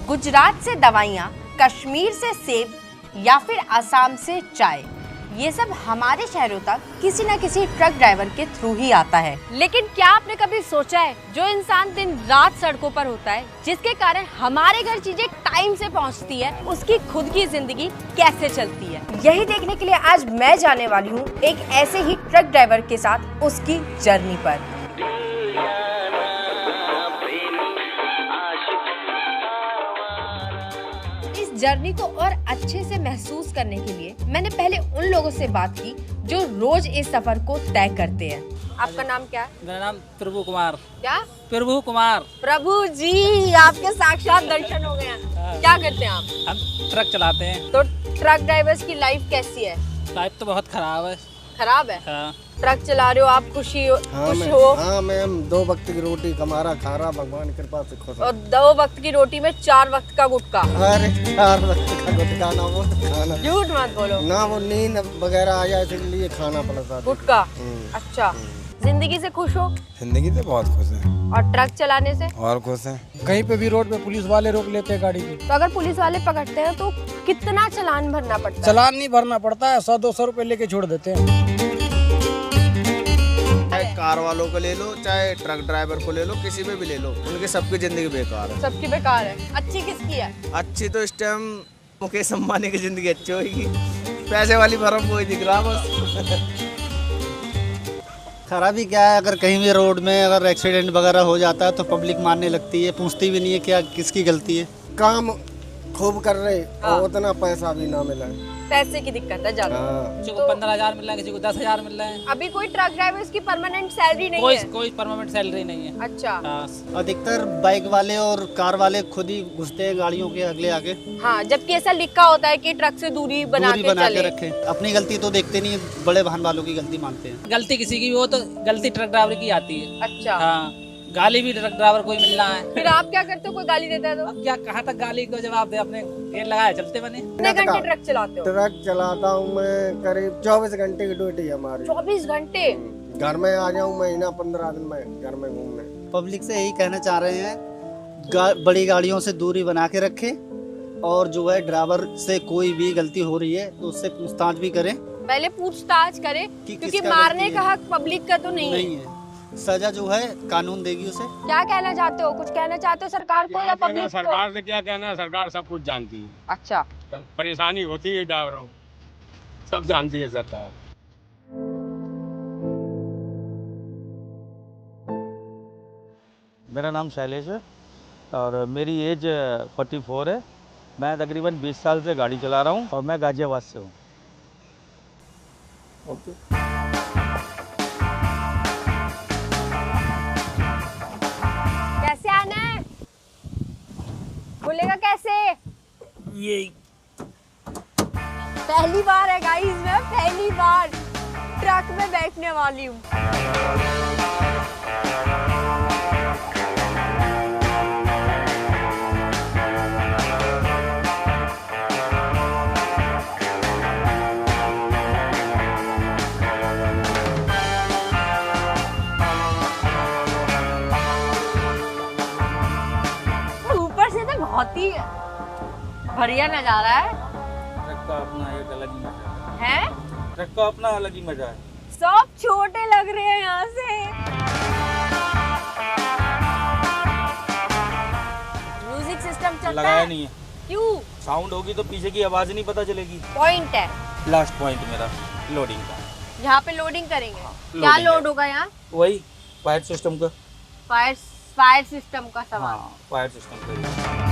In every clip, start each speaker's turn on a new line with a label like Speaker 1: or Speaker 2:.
Speaker 1: गुजरात से दवाइयाँ, कश्मीर से सेब या फिर असम से चाय, ये सब हमारे शहरों तक किसी न किसी ट्रक ड्राइवर के थ्रू ही आता है।
Speaker 2: लेकिन क्या आपने कभी सोचा है, जो इंसान दिन रात सड़कों पर होता है, जिसके कारण हमारे घर चीजें टाइम से पहुंचती है, उसकी खुद की जिंदगी कैसे चलती है?
Speaker 1: यही देखने के लिए आज मैं जाने वाली हूँ एक ऐसे ही ट्रक ड्राइवर के साथ उसकी जर्नी पर। जर्नी को और अच्छे से महसूस करने के लिए मैंने पहले उन लोगों से बात की जो रोज इस सफर को तय करते हैं। आपका नाम क्या है?
Speaker 3: मेरा नाम प्रभु कुमार।
Speaker 1: क्या?
Speaker 3: प्रभु कुमार।
Speaker 1: प्रभु जी, आपके साक्षात दर्शन हो गए हैं। क्या करते हैं आप?
Speaker 3: हम ट्रक चलाते हैं।
Speaker 1: तो ट्रक ड्राइवर्स की लाइफ कैसी है?
Speaker 3: लाइफ तो बहुत खराब है।
Speaker 1: खराब है?
Speaker 3: हाँ।
Speaker 1: ट्रक चला रहे हो आप, खुश हो?
Speaker 4: हाँ मैम, 2 वक्त की रोटी कमा रहा, खा रहा, भगवान की कृपा से खुश।
Speaker 1: और 2 वक्त की रोटी में 4 वक्त का गुटखा।
Speaker 4: अरे 4 वक्त का गुटखा ना, वो खाना।
Speaker 1: झूठ मत बोलो
Speaker 4: ना, वो नींद वगैरह आ जाए इसलिए खाना पड़ता है।
Speaker 1: गुटखा। अच्छा, जिंदगी से खुश हो?
Speaker 5: जिंदगी से बहुत खुश है।
Speaker 1: और ट्रक चलाने से?
Speaker 5: और खुश है।
Speaker 6: कहीं पे भी रोड पे पुलिस वाले रोक लेते हैं गाड़ी को।
Speaker 1: तो अगर पुलिस वाले पकड़ते हैं तो कितना चालान भरना पड़ता है?
Speaker 6: चालान नहीं भरना पड़ता है, 100-200 रुपए लेके छोड़ देते हैं।
Speaker 4: चाहे कार वालों को ले लो, चाहे ट्रक ड्राइवर को ले लो, किसी में भी ले लो, उनकी सबकी जिंदगी बेकार है।
Speaker 1: सबकी बेकार है। अच्छी किसकी है?
Speaker 4: अच्छी तो इस टाइम मुकेश अंबानी की जिंदगी अच्छी होगी। पैसे वाली भरम कोई दिख रहा बस।
Speaker 7: खराबी क्या है, अगर कहीं भी रोड में अगर एक्सीडेंट वगैरह हो जाता है तो पब्लिक मानने लगती है, पूछती भी नहीं है क्या किसकी गलती है।
Speaker 4: काम खूब कर रहे और उतना पैसा भी ना मिला।
Speaker 1: पैसे की दिक्कत है ज्यादा।
Speaker 3: किसी को 15,000 मिल रहा है, किसी को 10,000 मिल रहा है।
Speaker 1: अभी कोई ट्रक ड्राइवर्स की परमानेंट सैलरी नहीं है?
Speaker 3: कोई परमानेंट सैलरी नहीं है।
Speaker 1: अच्छा।
Speaker 7: अधिकतर बाइक वाले और कार वाले खुद ही घुसते हैं गाड़ियों के अगले आगे।
Speaker 1: हाँ, जबकि ऐसा लिखा होता है कि ट्रक से दूरी बना के
Speaker 7: रखें। अपनी गलती तो देखते नहीं, बड़े वाहन वालों की गलती मानते हैं।
Speaker 3: गलती किसी की भी हो तो गलती ट्रक ड्राइवर की आती है।
Speaker 1: अच्छा।
Speaker 3: हाँ, गाली भी ट्रक ड्राइवर को ही मिल रहा है।
Speaker 1: फिर आप क्या करते हो, कोई गाली देता है तो?
Speaker 3: अब क्या, कहाँ तक गाली को जवाब दे, अपने गेट लगाए चलते बने।
Speaker 1: कितने घंटे ट्रक चलाते हो?
Speaker 4: ट्रक चलाता हूँ मैं करीब 24 घंटे की ड्यूटी है हमारी।
Speaker 1: 24 घंटे?
Speaker 4: घर में आ जाऊँ महीना 15 दिन में घर में घूमने।
Speaker 7: पब्लिक से यही कहना चाह रहे हैं, बड़ी गाड़ियों से दूरी बना के रखें और जो है ड्राइवर से कोई भी गलती हो रही है तो उससे पूछताछ भी करें।
Speaker 1: पहले पूछताछ करें, क्योंकि मारने का हक पब्लिक का तो नहीं है।
Speaker 7: सजा जो है कानून देगी उसे।
Speaker 1: क्या कहना चाहते हो? कुछ कहना चाहते हो सरकार को या पब्लिक को?
Speaker 8: सरकार से क्या कहना है, सरकार सब कुछ जानती है।
Speaker 1: अच्छा।
Speaker 8: परेशानी होती है ड्राइवरों, सब जानती है सरकार।
Speaker 9: मेरा नाम शैलेश है और मेरी एज 44 है। मैं तकरीबन 20 साल से गाड़ी चला रहा हूँ और मैं गाजियाबाद से हूँ।
Speaker 1: कैसे आना है? खुलेगा कैसे?
Speaker 3: ये
Speaker 1: पहली बार है गाइस, मैं पहली बार ट्रक में बैठने वाली हूँ। ऊपर से तो बहुत ही बढ़िया नजारा है।
Speaker 9: ट्रक का अपना एक अलग ही मजा
Speaker 1: है।
Speaker 9: ट्रक का अपना अलग ही मजा है।
Speaker 1: सब छोटे लग रहे हैं यहाँ से। म्यूजिक सिस्टम चलता
Speaker 9: लगाया
Speaker 1: है?
Speaker 9: नहीं है।
Speaker 1: क्यों?
Speaker 9: साउंड होगी तो पीछे की आवाज नहीं पता चलेगी।
Speaker 1: पॉइंट है
Speaker 9: लास्ट पॉइंट मेरा लोडिंग का।
Speaker 1: यहाँ पे लोडिंग करेंगे। क्या
Speaker 9: लोडिंग
Speaker 1: लोड
Speaker 9: है।
Speaker 1: होगा यहाँ?
Speaker 9: वही फायर सिस्टम का।
Speaker 1: फायर सिस्टम का सवाल।
Speaker 9: हाँ, फायर सिस्टम का।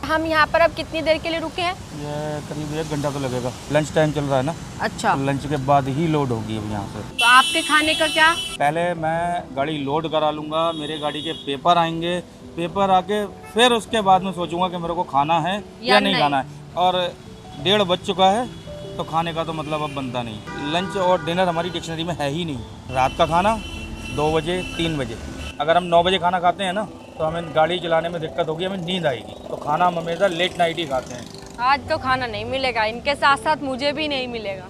Speaker 1: हम यहाँ पर अब कितनी देर के लिए रुके हैं?
Speaker 9: ये करीब 1 घंटा तो लगेगा। लंच टाइम चल रहा है ना।
Speaker 1: अच्छा।
Speaker 9: तो लंच के बाद ही लोड होगी अब यहाँ से।
Speaker 1: तो आपके खाने का क्या? पहले
Speaker 9: मैं गाड़ी लोड करा लूँगा, मेरे गाड़ी के पेपर आएंगे, पेपर आके फिर उसके बाद में सोचूंगा कि मेरे को खाना है या नहीं खाना है। और 1:30 बज चुका है तो खाने का तो मतलब अब बनता नहीं। लंच और डिनर हमारी डिक्शनरी में है ही नहीं। रात का खाना 2 बजे 3 बजे। अगर हम 9 बजे खाना खाते हैं ना तो हमें गाड़ी चलाने में दिक्कत होगी, हमें नींद आएगी। तो खाना हम हमेशा लेट नाइट ही खाते हैं।
Speaker 2: आज तो खाना नहीं मिलेगा, इनके साथ साथ मुझे भी नहीं मिलेगा।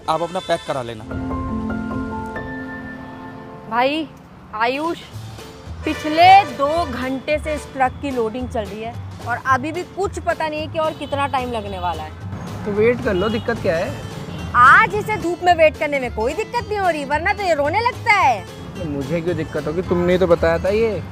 Speaker 9: आप अपना पैक करा लेना।
Speaker 2: भाई आयुष, पिछले 2 घंटे से इस ट्रक की लोडिंग चल रही है और अभी भी कुछ पता नहीं है कि और कितना टाइम लगने वाला है।
Speaker 4: तो वेट कर लो, दिक्कत क्या है?
Speaker 2: आज इसे धूप में वेट करने में कोई दिक्कत नहीं हो रही, वरना तो ये रोने लगता है।
Speaker 4: तो मुझे क्यों दिक्कत होगी? तुमने तो बताया था ये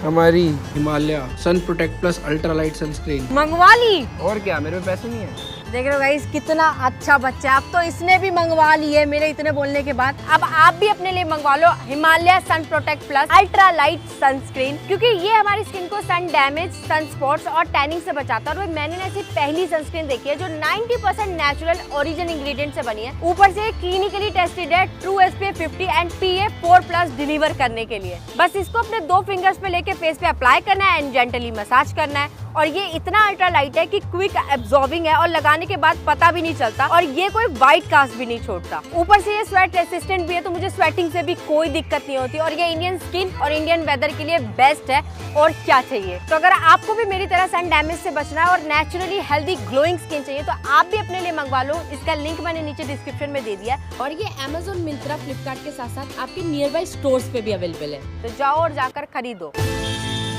Speaker 4: हमारी Himalaya sun protect plus ultra light sunscreen
Speaker 2: मंगवा ली।
Speaker 4: और क्या, मेरे पे पैसे नहीं है?
Speaker 2: देख रहे हो गाइस कितना अच्छा बच्चा है। अब तो इसने भी मंगवा ली है मेरे इतने बोलने के बाद। अब आप भी अपने लिए मंगवा लो Himalaya sun protect plus ultra light sunscreen, क्योंकि ये हमारी स्किन को सन डैमेज, सन स्पॉट्स और टैनिंग से बचाता है। और मैंने ऐसी पहली सनस्क्रीन देखी है जो 90% नेचुरल ओरिजिन इंग्रेडिएंट से बनी है। ऊपर से क्लिनिकली टेस्टेड है, true SPF 50 and PA4+ deliver करने के लिए। बस इसको अपने 2 फिंगर्स पे लेके फेस पे अप्लाई करना है एंड जेंटली मसाज करना है। और ये इतना अल्ट्रा लाइट है कि क्विक एब्जॉर्बिंग है और लगाने के बाद पता भी नहीं चलता और ये कोई व्हाइट कास्ट भी नहीं छोड़ता। ऊपर से ये स्वेट रेसिस्टेंट भी है, तो मुझे स्वेटिंग से भी कोई दिक्कत नहीं होती। और ये इंडियन स्किन और इंडियन वेदर के लिए बेस्ट है। और क्या चाहिए? तो अगर आपको भी मेरी तरह सन डैमेज से बचना है और नेचुरली हेल्दी ग्लोइंग स्किन चाहिए तो आप भी अपने लिए मंगवा लो। इसका लिंक मैंने नीचे डिस्क्रिप्शन में दे दिया है। और ये Amazon, मिंत्रा, फ्लिपकार्ट के साथ साथ आपके नियर बाई स्टोर्स पे भी अवेलेबल है, तो जाओ और जाकर खरीदो।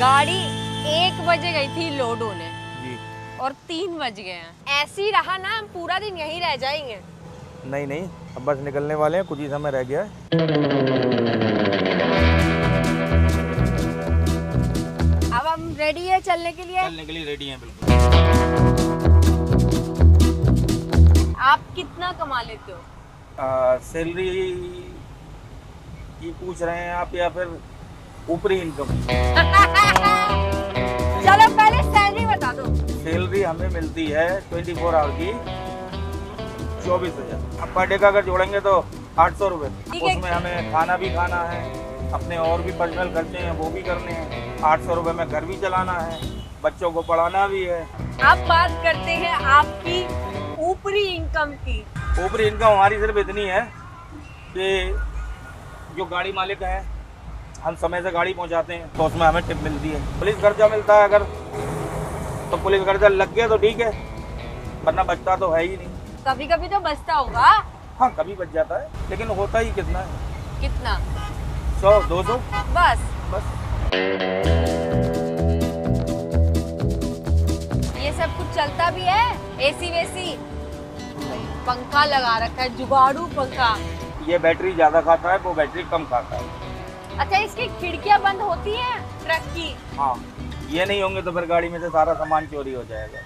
Speaker 2: गाड़ी 1 बजे गई थी लोड होने और 3 बज गए हैं। ऐसे ही रहा ना, हम पूरा दिन यहीं रह जाएंगे।
Speaker 9: नहीं, अब बस निकलने वाले हैं, कुछ ही समय रह गया है।
Speaker 2: अब हम रेडी है चलने के लिए?
Speaker 9: चलने के लिए रेडी हैं बिल्कुल।
Speaker 2: आप कितना कमा लेते हो?
Speaker 9: सैलरी की पूछ रहे हैं आप या फिर ऊपरी इनकम?
Speaker 2: चलो पहले सैलरी बता दो।
Speaker 9: सैलरी हमें मिलती है 24 आवर की 24,000। अब पर डे का अगर जोड़ेंगे तो 800 रुपये। उसमें हमें खाना भी खाना है, अपने और भी पर्सनल खर्चे हैं वो भी करने हैं। 800 रुपये में घर भी चलाना है, बच्चों को पढ़ाना भी है।
Speaker 2: अब बात करते हैं आपकी ऊपरी इनकम की।
Speaker 9: ऊपरी इनकम हमारी सिर्फ इतनी है कि जो गाड़ी मालिक हैं, हम समय से गाड़ी पहुंचाते हैं तो उसमें हमें टिप मिलती है। पुलिस खर्चा मिलता है, अगर तो पुलिस खर्चा लग गया तो ठीक है, वरना बचता तो है ही नहीं।
Speaker 2: कभी कभी तो बचता होगा।
Speaker 9: हाँ, कभी बच जाता है, लेकिन होता ही कितना है?
Speaker 2: कितना?
Speaker 9: 100-200
Speaker 2: बस। ये सब कुछ चलता भी है? AC वेसी, पंखा लगा रखा है, जुगाड़ू पंखा।
Speaker 9: ये बैटरी ज्यादा खाता है, वो बैटरी कम खाता है।
Speaker 2: अच्छा, इसकी खिड़कियां बंद होती हैं ट्रक की?
Speaker 9: हाँ, ये नहीं होंगे तो फिर गाड़ी में से सारा सामान चोरी हो जाएगा।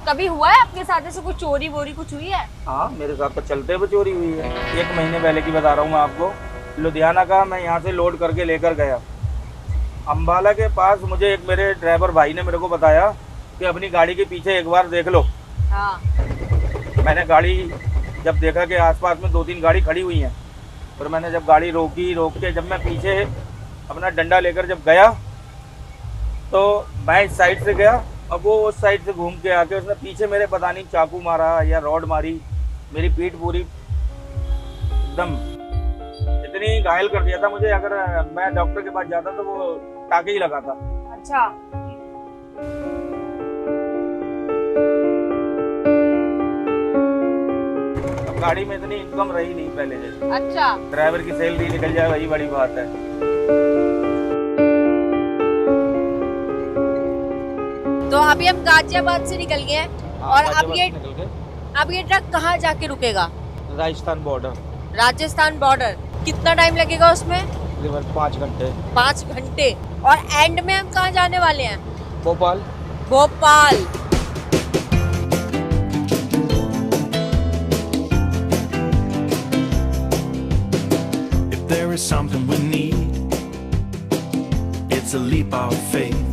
Speaker 2: कभी हुआ है आपके साथ ऐसे कुछ चोरी वोरी कुछ हुई है?
Speaker 9: हाँ, मेरे साथ तो चलते हुए चोरी हुई है। 1 महीने पहले की बता रहा हूँ मैं आपको। लुधियाना का मैं यहाँ से लोड करके लेकर गया अम्बाला के पास। मुझे एक मेरे ड्राइवर भाई ने मेरे को बताया कि अपनी गाड़ी के पीछे एक बार देख लो।
Speaker 2: हाँ।
Speaker 9: मैंने गाड़ी जब देखा कि आसपास में 2-3 गाड़ी खड़ी हुई हैं, फिर मैंने जब गाड़ी रोक के जब मैं पीछे अपना डंडा लेकर जब गया तो मैं इस साइड से गया, अब वो उस साइड से घूम के आके उसने पीछे मेरे पता नहीं चाकू मारा या रॉड मारी, मेरी पीठ पूरी एकदम इतनी घायल कर दिया था मुझे। अगर मैं डॉक्टर के पास जाता तो वो टाके ही लगा था।
Speaker 2: अच्छा।
Speaker 9: गाड़ी में इतनी इनकम रही नहीं पहले जैसे।
Speaker 2: अच्छा।
Speaker 9: ड्राइवर की सैलरी निकल जाए वही बड़ी बात है।
Speaker 2: तो अभी हम गाजियाबाद से निकल गए हैं और अब ये ट्रक कहाँ जाके रुकेगा?
Speaker 9: राजस्थान बॉर्डर।
Speaker 2: राजस्थान बॉर्डर। कितना टाइम लगेगा उसमें?
Speaker 9: तकरीबन 5 घंटे।
Speaker 2: 5 घंटे। और एंड में हम कहाँ जाने वाले हैं?
Speaker 9: Bhopal.
Speaker 2: Bhopal.
Speaker 5: There is something we need. It's a leap of faith.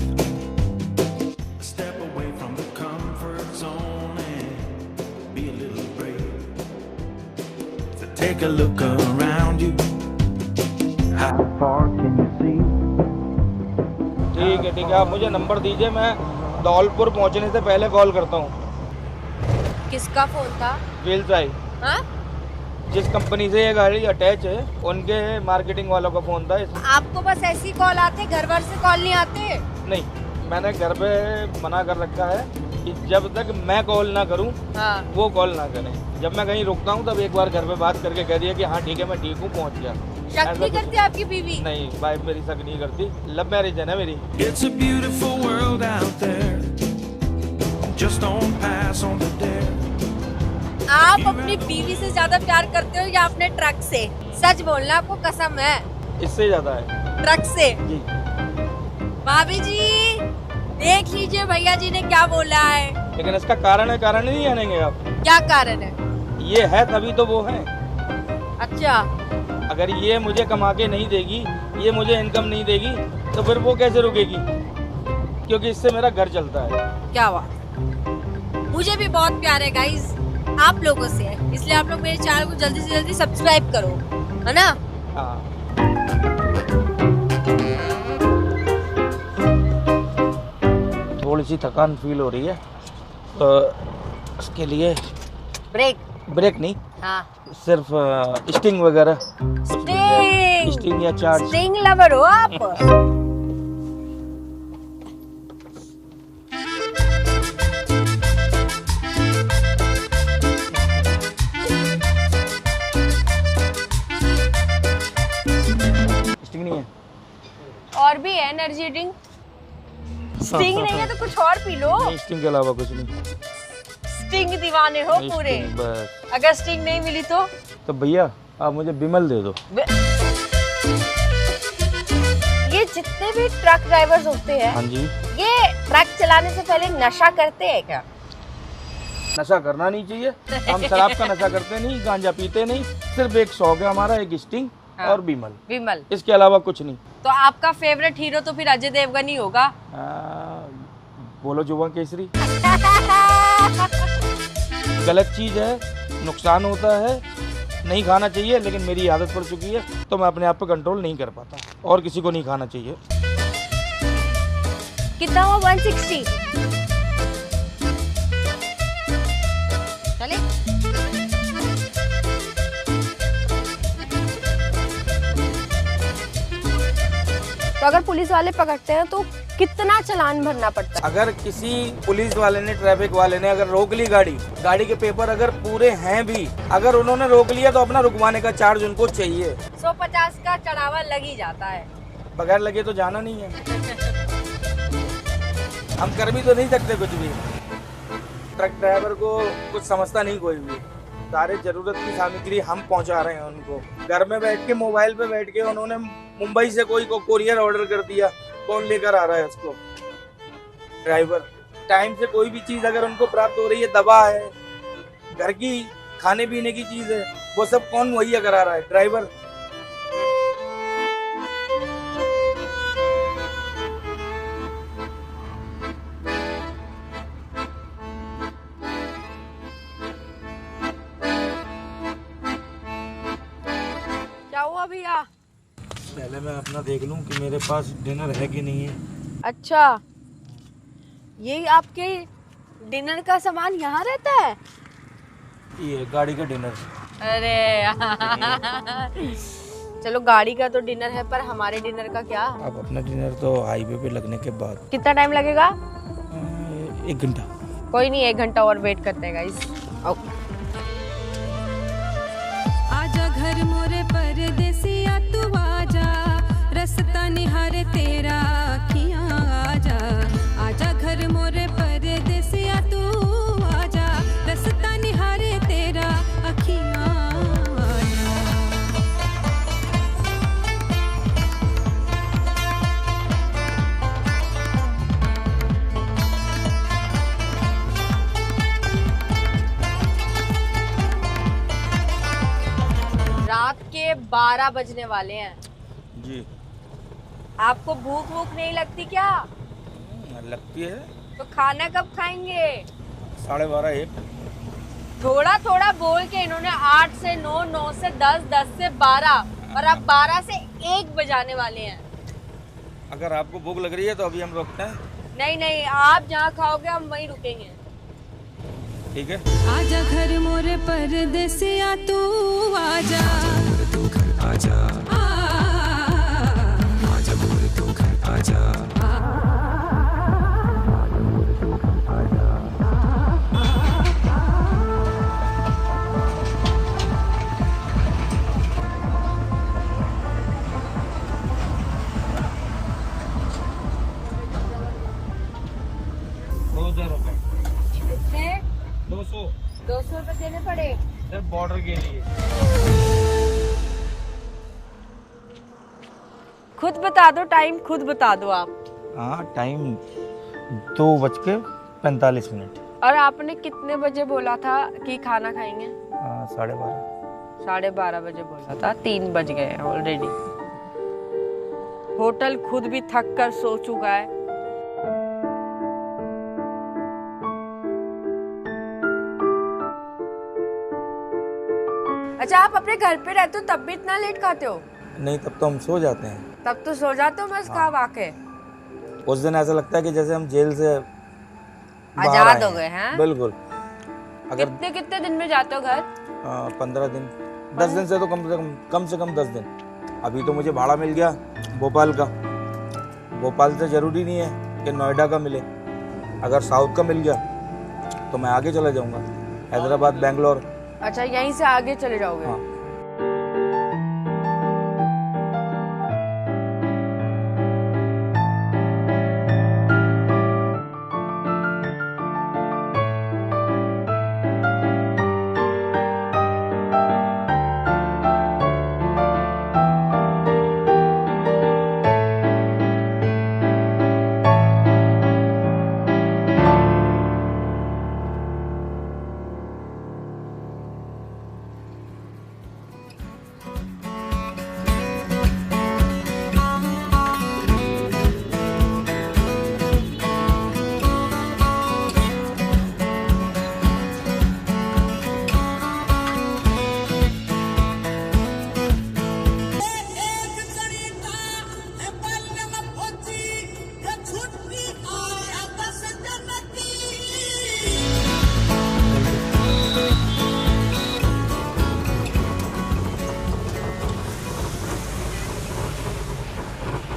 Speaker 5: A step away from the comfort zone and be a little brave. So take a look around you. How far can you see?
Speaker 9: ठीक है, आप मुझे number दीजिए, मैं धौलपुर पहुंचने से पहले call करता हूँ।
Speaker 2: किसका फोन था?
Speaker 9: Wheel drive.
Speaker 2: हाँ?
Speaker 9: जिस कंपनी से ये गाड़ी अटैच है उनके मार्केटिंग वालों का फोन था।
Speaker 2: आपको बस ऐसी कॉल आते, घर भर से कॉल नहीं आते?
Speaker 9: नहीं, मैंने घर पे मना कर रखा है कि जब तक मैं कॉल ना करूं
Speaker 2: हाँ।
Speaker 9: वो कॉल ना करें। जब मैं कहीं रुकता हूं तब एक बार घर पे बात करके कह दिया कि हाँ ठीक है मैं ठीक हूँ, पहुँच गया।
Speaker 2: शक नहीं करती आपकी बीवी?
Speaker 9: नहीं, वाइफ मेरी शक नहीं करती, लव मैरिज है ना मेरी।
Speaker 5: It's a beautiful world out there. Just don't pass on the dare.
Speaker 2: आप अपनी बीवी से ज्यादा प्यार करते हो या अपने ट्रक से? सच बोलना, आपको कसम है।
Speaker 9: इससे ज्यादा है।
Speaker 2: ट्रक से?
Speaker 9: जी।
Speaker 2: भाभी जी देख लीजिए भैया जी ने क्या बोला है।
Speaker 9: लेकिन इसका कारण है, कारण नहीं जानेंगे आप?
Speaker 2: क्या कारण है?
Speaker 9: ये है तभी तो वो है।
Speaker 2: अच्छा।
Speaker 9: अगर ये मुझे कमा के नहीं देगी, ये मुझे इनकम नहीं देगी, तो फिर वो कैसे रुकेगी? क्योंकि इससे मेरा घर चलता है।
Speaker 2: क्या बात। मुझे भी बहुत प्यार है गाइस आप लोगों से, इसलिए आप लोग मेरे चैनल को जल्दी से जल्दी सब्सक्राइब करो, है ना?
Speaker 9: हाँ। थोड़ी सी थकान फील हो रही है, तो उसके लिए ब्रेक नहीं,
Speaker 2: हाँ।
Speaker 9: सिर्फ स्टिंग वगैरह। स्टिंग या चार्ज।
Speaker 2: स्टिंग लवर हो आप?
Speaker 9: स्टिंग नहीं है?
Speaker 2: और भी है एनर्जी ड्रिंक। स्टिंग नहीं है तो कुछ और पी लो।
Speaker 9: नहीं, स्टिंग के अलावा कुछ नहीं।
Speaker 2: स्टिंग दीवाने हो पूरे।
Speaker 9: बस।
Speaker 2: अगर स्टिंग नहीं मिली तो
Speaker 9: भैया आप मुझे बिमल दे दो।
Speaker 2: ये जितने भी ट्रक ड्राइवर्स होते हैं,
Speaker 9: हाँ जी,
Speaker 2: ये ट्रक चलाने से पहले नशा करते हैं क्या?
Speaker 9: नशा करना नहीं चाहिए। हम शराब का नशा करते नहीं, गांजा पीते नहीं, सिर्फ एक शौक है हमारा, एक स्टिंग और बिमल। इसके अलावा कुछ नहीं।
Speaker 2: तो आपका फेवरेट हीरो तो फिर अजय देवगन ही होगा।
Speaker 9: बोलो जुआ केसरी। गलत चीज है, नुकसान होता है, नहीं खाना चाहिए, लेकिन मेरी आदत पड़ चुकी है तो मैं अपने आप पे कंट्रोल नहीं कर पाता, और किसी को नहीं खाना चाहिए।
Speaker 2: कितना हुआ? 160। चले। तो अगर पुलिस वाले पकड़ते हैं तो कितना चालान भरना पड़ता है?
Speaker 9: अगर किसी पुलिस वाले ने, ट्रैफिक वाले ने अगर रोक ली गाड़ी के पेपर अगर पूरे हैं भी, अगर उन्होंने रोक लिया तो अपना रुकवाने का चार्ज उनको चाहिए।
Speaker 2: 150 का चढ़ावा लग ही जाता है।
Speaker 9: बगैर लगे तो जाना नहीं है। हम कर भी तो नहीं सकते कुछ भी। ट्रक ड्राइवर को कुछ समझता नहीं कोई भी। सारे जरूरत की सामग्री हम पहुंचा रहे हैं उनको। घर में बैठ के, मोबाइल पे बैठ के उन्होंने मुंबई से कोई को कोरियर ऑर्डर कर दिया, कौन लेकर आ रहा है उसको? ड्राइवर। टाइम से कोई भी चीज अगर उनको प्राप्त हो रही है, दवा है, घर की खाने पीने की चीज है, वो सब कौन मुहैया करा रहा है? ड्राइवर।
Speaker 2: क्या हुआ भैया?
Speaker 9: पहले मैं अपना देख लूं कि मेरे पास डिनर है कि नहीं है।
Speaker 2: अच्छा, ये आपके डिनर का सामान यहाँ रहता है?
Speaker 9: ये गाड़ी का डिनर।
Speaker 2: अरे चलो, गाड़ी का तो डिनर है, पर हमारे डिनर का क्या?
Speaker 9: अब अपना डिनर तो हाईवे पे लगने के बाद।
Speaker 2: कितना टाइम लगेगा?
Speaker 9: 1 घंटा।
Speaker 2: कोई नहीं, 1 घंटा और वेट करते हैं गाइस। आओ।
Speaker 10: आजा घर मोरे परदेसिया तू आजा, रस्ता निहारे तेरा अखियां आजा। आजा घर मोरे परदेसिया तू आजा, रस्ता निहारे तेरा अखियां आजा।
Speaker 2: रात के 12 बजने वाले हैं
Speaker 9: जी।
Speaker 2: आपको भूख वूख नहीं लगती क्या?
Speaker 9: लगती है।
Speaker 2: तो खाना कब खाएंगे?
Speaker 9: 12:30 1।
Speaker 2: थोड़ा थोड़ा बोल के इन्होंने 8 से 9, 9 से 10, 10 से 12 और अब 12 से 1 बजाने वाले हैं।
Speaker 9: अगर आपको भूख लग रही है तो अभी हम रुकते हैं।
Speaker 2: नहीं नहीं, आप जहाँ खाओगे हम वहीं रुकेंगे।
Speaker 9: ठीक है।
Speaker 10: आजा घर मोरे परदेसिया तू आजा,
Speaker 5: तू घर आजा, आजा मोरे तू घर आजा।
Speaker 2: पड़े?
Speaker 9: सिर्फ बॉर्डर के लिए।
Speaker 2: खुद बता दो टाइम, खुद बता दो आप।
Speaker 9: हाँ, टाइम 2:45।
Speaker 2: और आपने कितने बजे बोला था कि खाना खाएंगे?
Speaker 9: 12:30।
Speaker 2: 12:30 बजे बोला था, 3 बज गए हैं ऑलरेडी। होटल खुद भी थक कर सो चुका है। अच्छा, आप अपने घर पे रहते हो तब भी इतना लेट खाते हो?
Speaker 9: नहीं, तब तो हम सो जाते हैं।
Speaker 2: तब तो सो जाते हो बस खा वाके।
Speaker 9: उस दिन ऐसा लगता है कि जैसे हम जेल से
Speaker 2: आजाद हो गए हैं।
Speaker 9: बिल्कुल। अगर
Speaker 2: कितने कितने दिन में जाते हो घर?
Speaker 9: 15 दिन, 10 दिन से तो कम से कम 10 दिन। अभी तो मुझे भाड़ा मिल गया भोपाल का। भोपाल से ज़रूरी नहीं है कि नोएडा का मिले। अगर साउथ का मिल गया तो मैं आगे चला जाऊंगा, हैदराबाद, बेंगलोर।
Speaker 2: अच्छा, यहीं से आगे चले जाओगे?
Speaker 9: हाँ।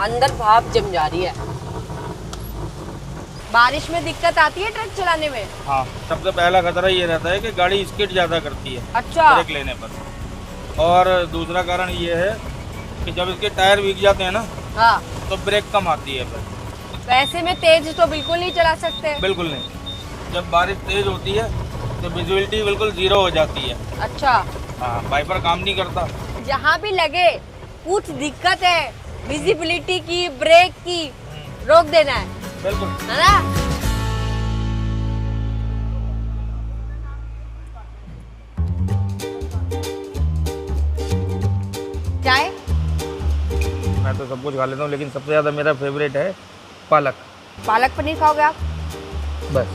Speaker 2: अंदर भाप जम जा रही है। बारिश में दिक्कत आती है ट्रक चलाने में?
Speaker 9: हाँ, सबसे पहला खतरा ये रहता है कि गाड़ी स्किड ज़्यादा करती है।
Speaker 2: अच्छा।
Speaker 9: ब्रेक लेने पर। और दूसरा कारण ये है कि जब इसके टायर भीग जाते हैं ना,
Speaker 2: हाँ,
Speaker 9: तो ब्रेक कम आती है फिर।
Speaker 2: वैसे में तेज तो बिल्कुल नहीं चला सकते?
Speaker 9: बिल्कुल नहीं। जब बारिश तेज होती है तो विजिबिलिटी बिल्कुल 0 हो जाती है।
Speaker 2: अच्छा।
Speaker 9: हाँ, वाइपर काम नहीं करता।
Speaker 2: जहाँ भी लगे कुछ दिक्कत है विजिबिलिटी की, ब्रेक की, रोक देना है।
Speaker 9: बिल्कुल,
Speaker 2: है ना? चाय?
Speaker 9: मैं तो सब कुछ खा लेता हूँ, लेकिन सबसे ज़्यादा मेरा फेवरेट है पालक।
Speaker 2: पालक पनीर खाओगे आप?
Speaker 9: बस।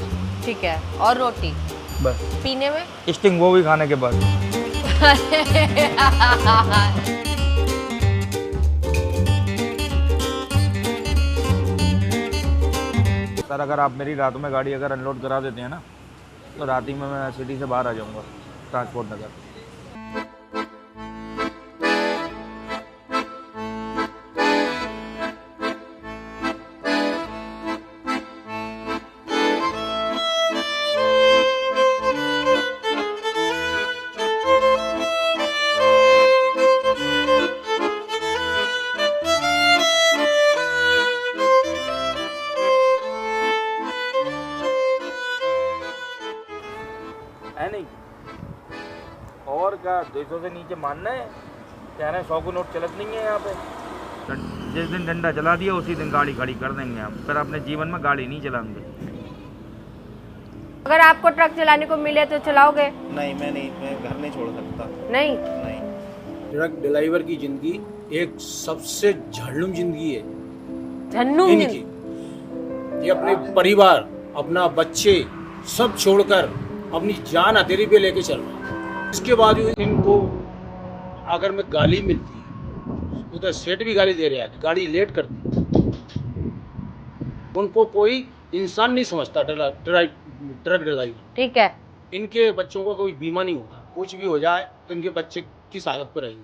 Speaker 2: ठीक है। और रोटी?
Speaker 9: बस।
Speaker 2: पीने में?
Speaker 9: स्टिंग, वो भी खाने के बाद। सर, अगर आप मेरी रात में गाड़ी अगर अनलोड करा देते हैं ना, तो रात ही में मैं सिटी से बाहर आ जाऊंगा, ट्रांसपोर्ट नगर। है नहीं और क्या, 200 से नीचे मानना है? कह रहे हैं 100 को नोट चलत नहीं है यहाँ पे। जिस दिन डंडा चला दिया उसी दिन गाड़ी खड़ी कर देंगे हम, फिर अपने जीवन में गाड़ी नहीं चलाएंगे।
Speaker 2: अगर आपको ट्रक चलाने को मिले तो चलाओगे?
Speaker 4: नहीं, मैं घर नहीं छोड़ सकता।
Speaker 2: नहीं।
Speaker 6: ट्रक ड्राइवर की जिंदगी एक सबसे झल्लुम जिंदगी है।
Speaker 2: झन्नू
Speaker 6: इनकी ये अपने परिवार, अपना बच्चे सब छोड़कर अपनी जान हथेली पे लेके चल रहा है। इसके बाद इनको अगर मैं गाली मिलती है, उधर सेठ भी गाली दे रहा है, गाड़ी लेट करती, उनको कोई इंसान नहीं समझता ट्रक ड्राइवर।
Speaker 2: ठीक है।
Speaker 6: इनके बच्चों को कोई बीमा नहीं होगा, कुछ भी हो जाए तो इनके बच्चे किस हालत पर रहेंगे।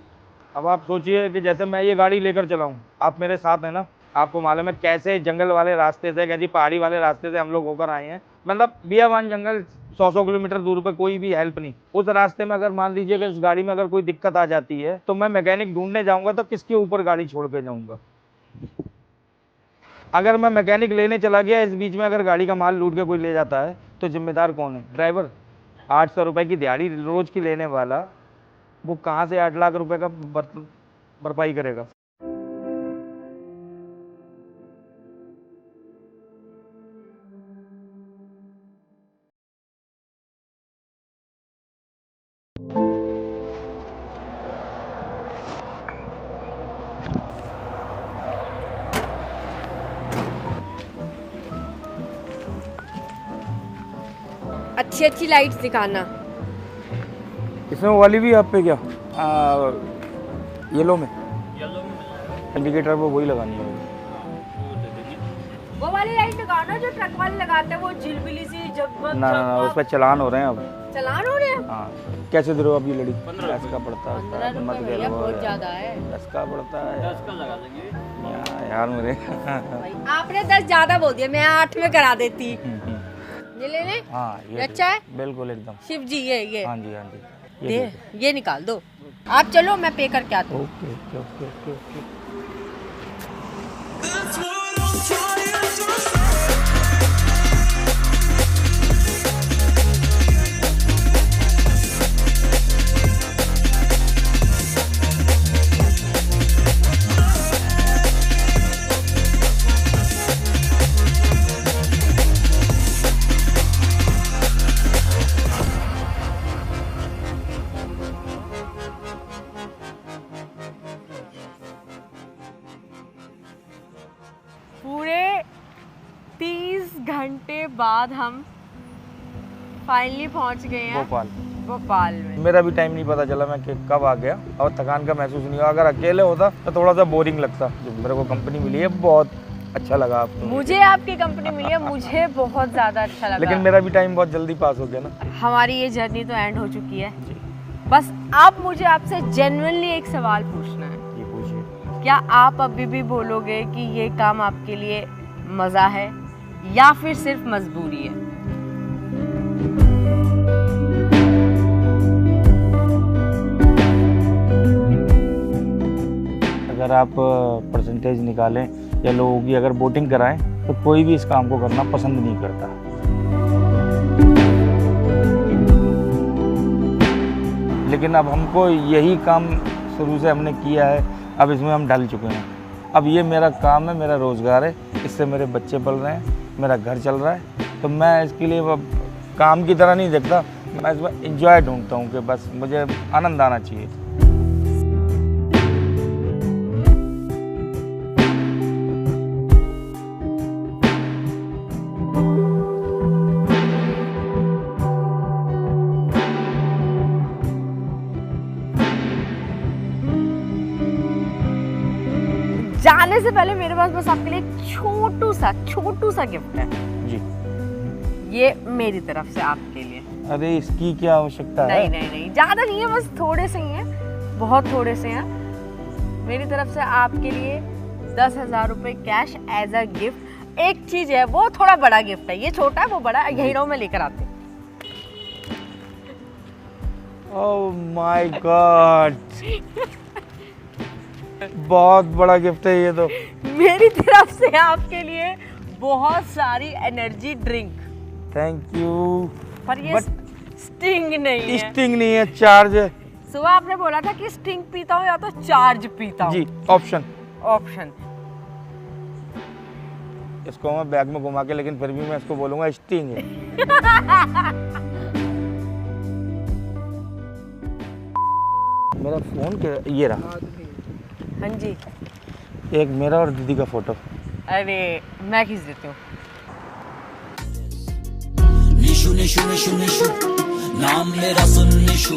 Speaker 9: अब आप सोचिए कि जैसे मैं ये गाड़ी लेकर चलाऊं, आप मेरे साथ हैं ना, आपको मालूम है कैसे जंगल वाले रास्ते से, कैसी पहाड़ी वाले रास्ते से हम लोग होकर आए हैं। मतलब बियाबान जंगल 100 किलोमीटर दूर पर, कोई भी हेल्प नहीं। उस रास्ते में अगर मान लीजिए कि उस गाड़ी में अगर कोई दिक्कत आ जाती है तो मैं मैकेनिक ढूंढने जाऊंगा तो किसके ऊपर गाड़ी छोड़ के जाऊंगा? अगर मैं मैकेनिक लेने चला गया, इस बीच में अगर गाड़ी का माल लूट के कोई ले जाता है तो जिम्मेदार कौन है? ड्राइवर। 800 रुपए की दिहाड़ी रोज की लेने वाला वो कहाँ से 8 लाख रुपए का भरपाई करेगा।
Speaker 2: अच्छी अच्छी लाइट्स दिखाना।
Speaker 9: इसमें वो वाली भी आप पे क्या येलो में इंडिकेटर वो वही लगानी है।
Speaker 2: वो वाली लाइट लगाओ ना जो ट्रक वाले लगाते हैं, वो झिलमिली सी जगमग।
Speaker 9: ना उस पर चलान हो रहे हैं अब।
Speaker 2: चलान हो रहे हैं?
Speaker 9: हाँ। कैसे दे रहे हो आप ये लड़ी? 10 का पड़ता है।
Speaker 2: 15 रुपए भैया, बहुत ज्यादा है।
Speaker 9: 10 का पड़ता है। 10 का लगा देंगे यार मेरे।
Speaker 2: आपने 10 ज्यादा बोल दिया, मैं 8 में करा देती। ये ले ले।
Speaker 9: हाँ ये
Speaker 2: अच्छा है
Speaker 9: बिल्कुल एकदम।
Speaker 2: शिव जी ये
Speaker 9: हाँ जी हाँ जी
Speaker 2: ये निकाल दो। आप चलो मैं पे करके आती हूँ।
Speaker 9: Okay okay okay okay okay.
Speaker 2: पूरे 30 घंटे बाद हम फाइनली पहुंच गए हैं भोपाल में।
Speaker 9: मेरा भी टाइम नहीं पता चला मैं कब आ गया और थकान का महसूस नहीं हुआ। अगर अकेले होता तो थोड़ा सा बोरिंग लगता। जो मेरे को कंपनी मिली है बहुत अच्छा लगा आपको।
Speaker 2: मुझे आपकी कंपनी मिली है, मुझे बहुत ज़्यादा अच्छा लगा।
Speaker 9: लेकिन मेरा भी टाइम बहुत जल्दी पास हो गया ना।
Speaker 2: हमारी ये जर्नी तो एंड हो चुकी है। बस अब मुझे आपसे जेन्युइनली एक सवाल पूछना है।
Speaker 9: ये पूछिए।
Speaker 2: क्या आप अभी भी बोलोगे कि ये काम आपके लिए मज़ा है या फिर सिर्फ मजबूरी है?
Speaker 9: अगर आप परसेंटेज निकालें या लोगों की अगर वोटिंग कराएं तो कोई भी इस काम को करना पसंद नहीं करता। लेकिन अब हमको यही काम शुरू से हमने किया है, अब इसमें हम ढल चुके हैं। अब ये मेरा काम है, मेरा रोज़गार है, इससे मेरे बच्चे पल रहे हैं, मेरा घर चल रहा है। तो मैं इसके लिए अब काम की तरह नहीं देखता, मैं इसमें एंजॉय ढूंढता हूँ कि बस मुझे आनंद आना चाहिए।
Speaker 2: जाने से पहले मेरे पास बस आपके लिए छोटू सा गिफ्ट है
Speaker 9: जी।
Speaker 2: ये मेरी तरफ से आपके लिए।
Speaker 9: अरे इसकी क्या आवश्यकता है?
Speaker 2: नहीं ज्यादा नहीं है, बस थोड़े से ही हैं, बहुत थोड़े से हैं। मेरी तरफ से आपके लिए 10,000 रुपए कैश एज अ गिफ्ट। एक चीज है, वो थोड़ा बड़ा गिफ्ट है, ये छोटा है वो बड़ा, यही रहो मैं लेकर आती हूँ।
Speaker 9: ओह माय गॉड, बहुत बड़ा गिफ्ट है ये तो।
Speaker 2: मेरी तरफ से आपके लिए बहुत सारी एनर्जी ड्रिंक।
Speaker 9: Thank you.
Speaker 2: पर ये स्टिंग नहीं है।
Speaker 9: स्टिंग नहीं है, चार्ज है।
Speaker 2: सुबह आपने बोला था कि स्टिंग पीता हूँ या तो चार्ज पीता हूँ।
Speaker 9: जी, ऑप्शन। इसको मैं बैग में घुमा के, लेकिन फिर भी मैं इसको बोलूंगा स्टिंग है। मेरा फोन क्या ये रहा।
Speaker 2: हाँ जी।
Speaker 9: एक मेरा और दीदी का फोटो।
Speaker 2: अरे मैं खींच देती हूँ।
Speaker 11: निशु निशु निशु निशु नाम मेरा सुन निशु।